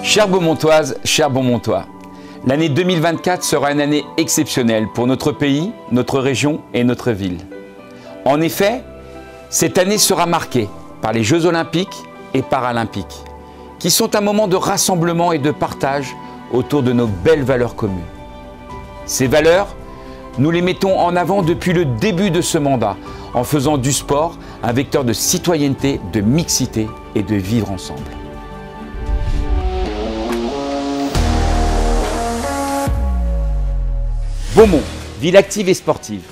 Chères Beaumontoises, chers Beaumontois, l'année 2024 sera une année exceptionnelle pour notre pays, notre région et notre ville. En effet, cette année sera marquée par les Jeux Olympiques et Paralympiques, qui sont un moment de rassemblement et de partage autour de nos belles valeurs communes. Ces valeurs, nous les mettons en avant depuis le début de ce mandat, en faisant du sport un vecteur de citoyenneté, de mixité et de vivre ensemble. Beaumont, ville active et sportive,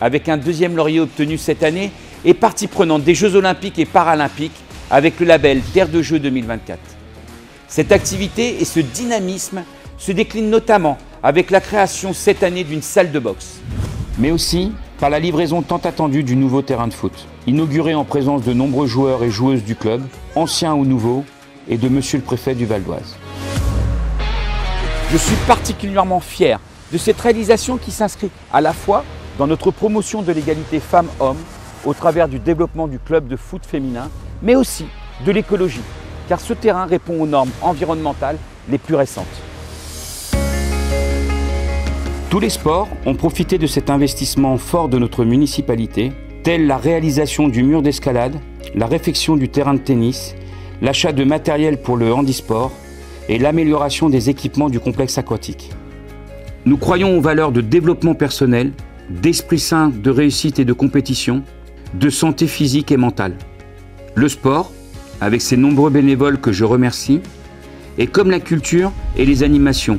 avec un deuxième laurier obtenu cette année et partie prenante des Jeux Olympiques et Paralympiques avec le label Terre de Jeux 2024. Cette activité et ce dynamisme se déclinent notamment avec la création cette année d'une salle de boxe, mais aussi par la livraison tant attendue du nouveau terrain de foot, inauguré en présence de nombreux joueurs et joueuses du club, anciens ou nouveaux, et de Monsieur le Préfet du Val d'Oise. Je suis particulièrement fier de cette réalisation qui s'inscrit à la fois dans notre promotion de l'égalité femmes-hommes au travers du développement du club de foot féminin, mais aussi de l'écologie, car ce terrain répond aux normes environnementales les plus récentes. Tous les sports ont profité de cet investissement fort de notre municipalité, tels la réalisation du mur d'escalade, la réfection du terrain de tennis, l'achat de matériel pour le handisport et l'amélioration des équipements du complexe aquatique. Nous croyons aux valeurs de développement personnel, d'esprit sain, de réussite et de compétition, de santé physique et mentale. Le sport, avec ses nombreux bénévoles que je remercie, est comme la culture et les animations,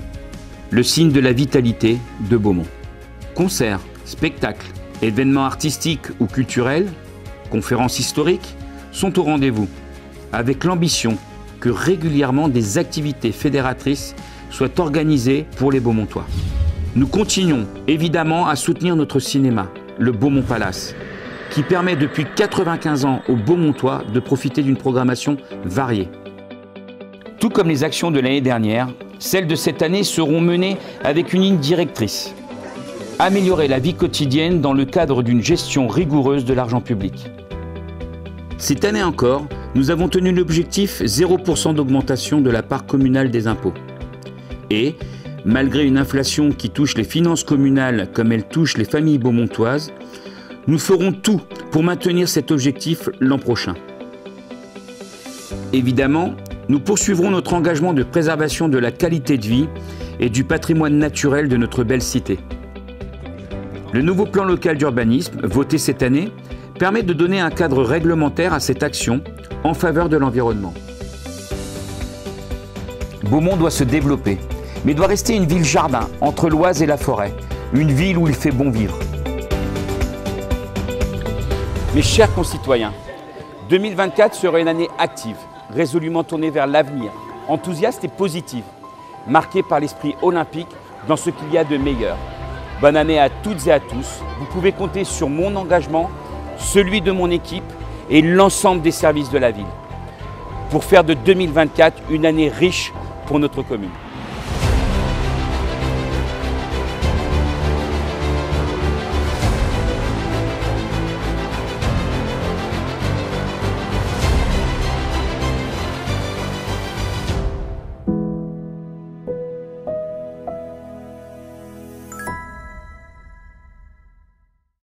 le signe de la vitalité de Beaumont. Concerts, spectacles, événements artistiques ou culturels, conférences historiques sont au rendez-vous, avec l'ambition que régulièrement des activités fédératrices soient organisées pour les Beaumontois. Nous continuons évidemment à soutenir notre cinéma, le Beaumont Palace, qui permet depuis 95 ans aux Beaumontois de profiter d'une programmation variée. Tout comme les actions de l'année dernière, celles de cette année seront menées avec une ligne directrice. Améliorer la vie quotidienne dans le cadre d'une gestion rigoureuse de l'argent public. Cette année encore, nous avons tenu l'objectif 0% d'augmentation de la part communale des impôts. Et, malgré une inflation qui touche les finances communales comme elle touche les familles beaumontoises, nous ferons tout pour maintenir cet objectif l'an prochain. Évidemment, nous poursuivrons notre engagement de préservation de la qualité de vie et du patrimoine naturel de notre belle cité. Le nouveau plan local d'urbanisme, voté cette année, permet de donner un cadre réglementaire à cette action en faveur de l'environnement. Beaumont doit se développer, mais doit rester une ville jardin entre l'Oise et la forêt, une ville où il fait bon vivre. Mes chers concitoyens, 2024 sera une année active, résolument tournée vers l'avenir, enthousiaste et positive, marquée par l'esprit olympique dans ce qu'il y a de meilleur. Bonne année à toutes et à tous. Vous pouvez compter sur mon engagement, celui de mon équipe et l'ensemble des services de la ville pour faire de 2024 une année riche pour notre commune.